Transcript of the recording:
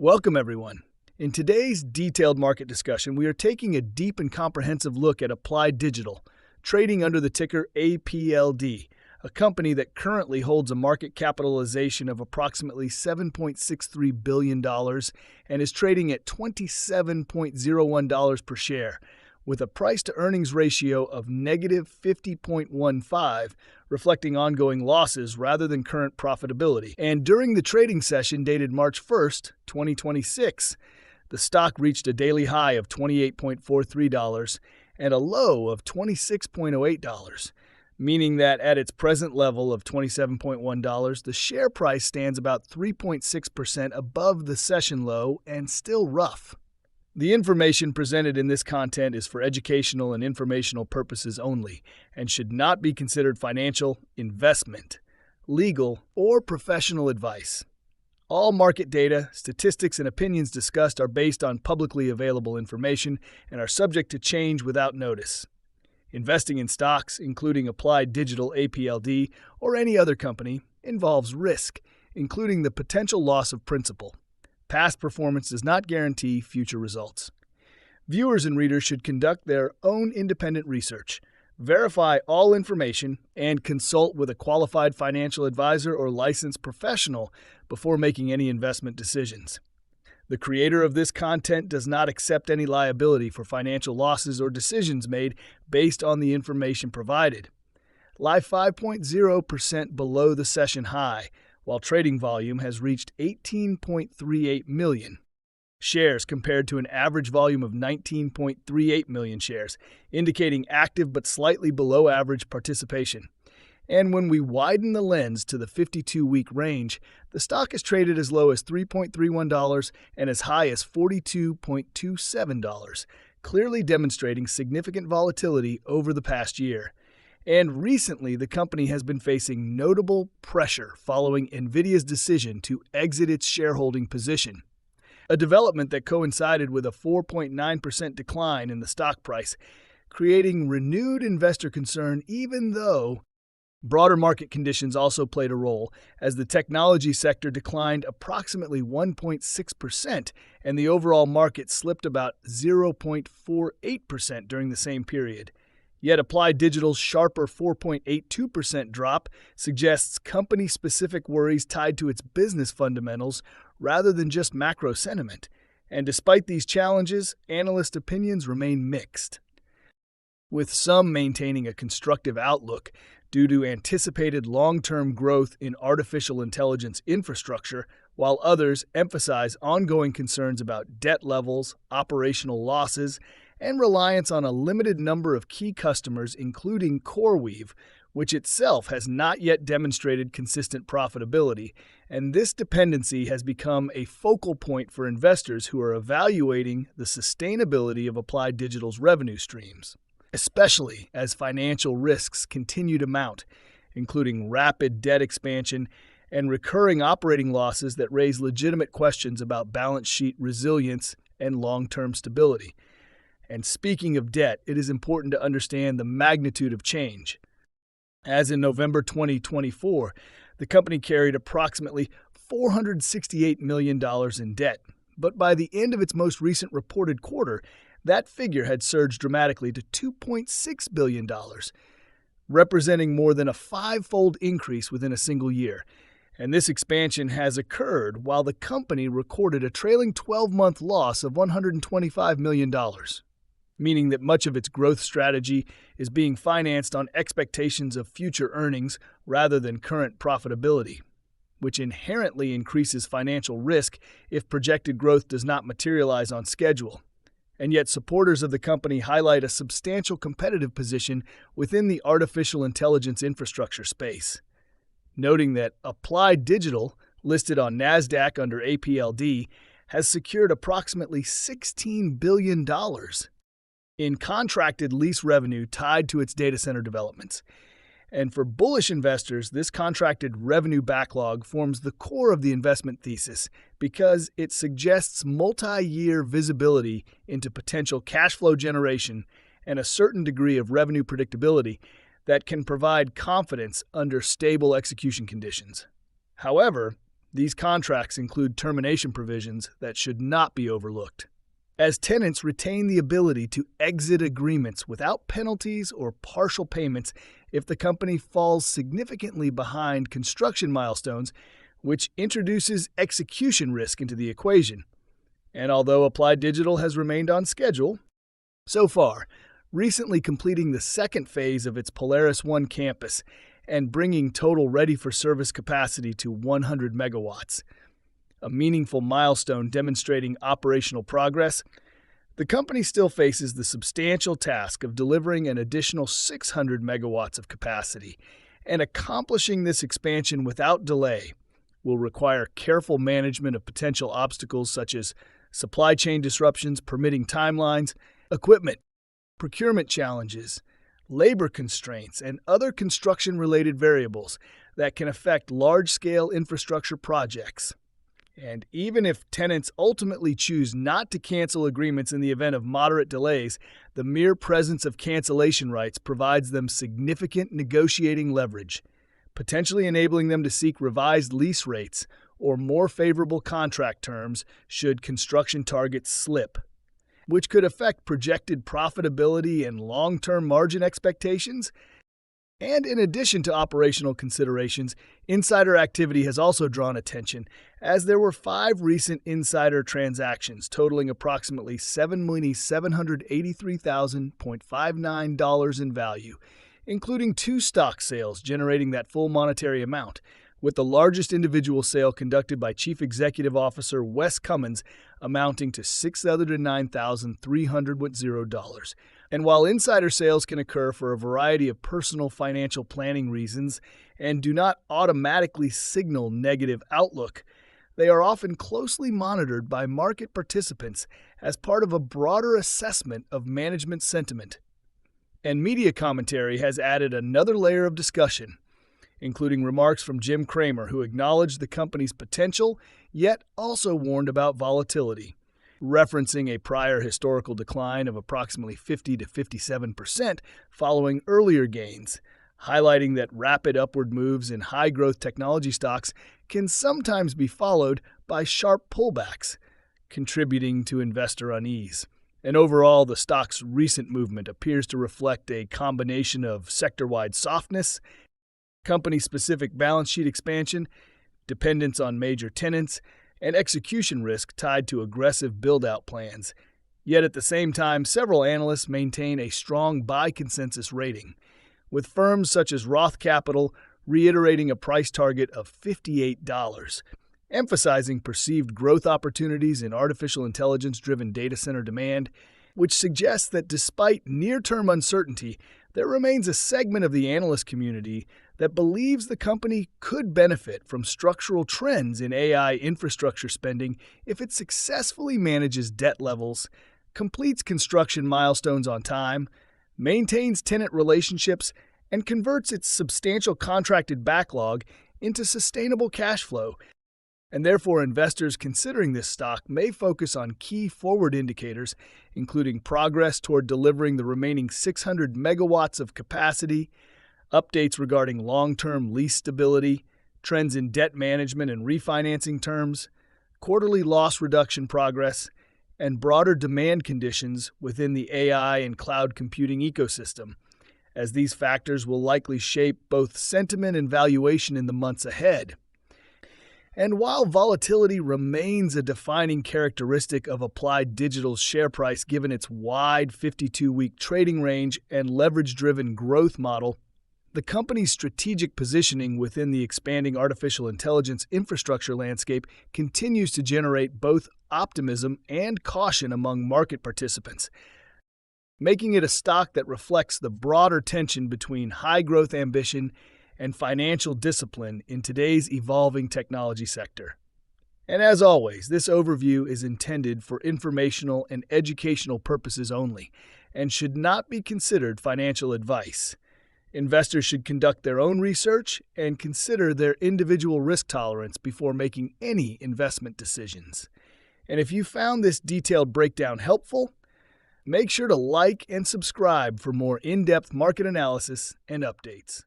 Welcome, everyone. In today's detailed market discussion, we are taking a deep and comprehensive look at Applied Digital, trading under the ticker APLD, a company that currently holds a market capitalization of approximately $7.63 billion and is trading at $27.01 per share, with a price-to-earnings ratio of negative 50.15, reflecting ongoing losses rather than current profitability. And during the trading session dated March 1st, 2026, the stock reached a daily high of $28.43 and a low of $26.08, meaning that at its present level of $27.1, the share price stands about 3.6% above the session low and still rough. The information presented in this content is for educational and informational purposes only and should not be considered financial, investment, legal, or professional advice. All market data, statistics, and opinions discussed are based on publicly available information and are subject to change without notice. Investing in stocks, including Applied Digital APLD or any other company, involves risk, including the potential loss of principal. Past performance does not guarantee future results. Viewers and readers should conduct their own independent research, verify all information, and consult with a qualified financial advisor or licensed professional before making any investment decisions. The creator of this content does not accept any liability for financial losses or decisions made based on the information provided. Lie 5.0% below the session high, while trading volume has reached 18.38 million shares compared to an average volume of 19.38 million shares, indicating active but slightly below average participation. And when we widen the lens to the 52-week range, the stock is traded as low as $3.31 and as high as $42.27, clearly demonstrating significant volatility over the past year. And recently, the company has been facing notable pressure following Nvidia's decision to exit its shareholding position, a development that coincided with a 4.9% decline in the stock price, creating renewed investor concern even though broader market conditions also played a role, as the technology sector declined approximately 1.6% and the overall market slipped about 0.48% during the same period. Yet Applied Digital's sharper 4.82% drop suggests company-specific worries tied to its business fundamentals rather than just macro sentiment. And despite these challenges, analyst opinions remain mixed, with some maintaining a constructive outlook due to anticipated long-term growth in artificial intelligence infrastructure, while others emphasize ongoing concerns about debt levels, operational losses, and reliance on a limited number of key customers, including CoreWeave, which itself has not yet demonstrated consistent profitability, and this dependency has become a focal point for investors who are evaluating the sustainability of Applied Digital's revenue streams, especially as financial risks continue to mount, including rapid debt expansion and recurring operating losses that raise legitimate questions about balance sheet resilience and long-term stability. And speaking of debt, it is important to understand the magnitude of change. As in November 2024, the company carried approximately $468 million in debt, but by the end of its most recent reported quarter, that figure had surged dramatically to $2.6 billion, representing more than a five-fold increase within a single year. And this expansion has occurred while the company recorded a trailing 12-month loss of $125 million. Meaning that much of its growth strategy is being financed on expectations of future earnings rather than current profitability, which inherently increases financial risk if projected growth does not materialize on schedule. And yet supporters of the company highlight a substantial competitive position within the artificial intelligence infrastructure space, noting that Applied Digital, listed on NASDAQ under APLD, has secured approximately $16 billion in contracted lease revenue tied to its data center developments. And for bullish investors, this contracted revenue backlog forms the core of the investment thesis because it suggests multi-year visibility into potential cash flow generation and a certain degree of revenue predictability that can provide confidence under stable execution conditions. However, These contracts include termination provisions that should not be overlooked, as tenants retain the ability to exit agreements without penalties or partial payments if the company falls significantly behind construction milestones, which introduces execution risk into the equation. And although Applied Digital has remained on schedule so far, recently completing the second phase of its Polaris 1 campus and bringing total ready-for-service capacity to 100 megawatts, a meaningful milestone demonstrating operational progress, the company still faces the substantial task of delivering an additional 600 megawatts of capacity, and accomplishing this expansion without delay will require careful management of potential obstacles such as supply chain disruptions, permitting timelines, equipment, procurement challenges, labor constraints, and other construction-related variables that can affect large-scale infrastructure projects. And even if tenants ultimately choose not to cancel agreements in the event of moderate delays, the mere presence of cancellation rights provides them significant negotiating leverage, potentially enabling them to seek revised lease rates or more favorable contract terms should construction targets slip, which could affect projected profitability and long-term margin expectations. And in addition to operational considerations, insider activity has also drawn attention, as there were 5 recent insider transactions totaling approximately $7,783,059 in value, including 2 stock sales generating that full monetary amount, with the largest individual sale conducted by Chief Executive Officer Wes Cummins amounting to $609,300. And while insider sales can occur for a variety of personal financial planning reasons and do not automatically signal negative outlook, they are often closely monitored by market participants as part of a broader assessment of management sentiment. And media commentary has added another layer of discussion, including remarks from Jim Cramer, who acknowledged the company's potential, yet also warned about volatility, referencing a prior historical decline of approximately 50 to 57% following earlier gains, highlighting that rapid upward moves in high-growth technology stocks can sometimes be followed by sharp pullbacks, contributing to investor unease. And overall, the stock's recent movement appears to reflect a combination of sector-wide softness, company-specific balance sheet expansion, dependence on major tenants, and execution risk tied to aggressive build-out plans. Yet at the same time, several analysts maintain a strong buy consensus rating, with firms such as Roth Capital reiterating a price target of $58, emphasizing perceived growth opportunities in artificial intelligence-driven data center demand, which suggests that despite near-term uncertainty, there remains a segment of the analyst community that believes the company could benefit from structural trends in AI infrastructure spending if it successfully manages debt levels, completes construction milestones on time, maintains tenant relationships, and converts its substantial contracted backlog into sustainable cash flow. And therefore, investors considering this stock may focus on key forward indicators, including progress toward delivering the remaining 600 megawatts of capacity, updates regarding long-term lease stability, trends in debt management and refinancing terms, quarterly loss reduction progress, and broader demand conditions within the AI and cloud computing ecosystem, as these factors will likely shape both sentiment and valuation in the months ahead. And while volatility remains a defining characteristic of Applied Digital's share price given its wide 52-week trading range and leverage-driven growth model, the company's strategic positioning within the expanding artificial intelligence infrastructure landscape continues to generate both optimism and caution among market participants, making it a stock that reflects the broader tension between high-growth ambition and financial discipline in today's evolving technology sector. And as always, this overview is intended for informational and educational purposes only and should not be considered financial advice. Investors should conduct their own research and consider their individual risk tolerance before making any investment decisions. And if you found this detailed breakdown helpful, make sure to like and subscribe for more in-depth market analysis and updates.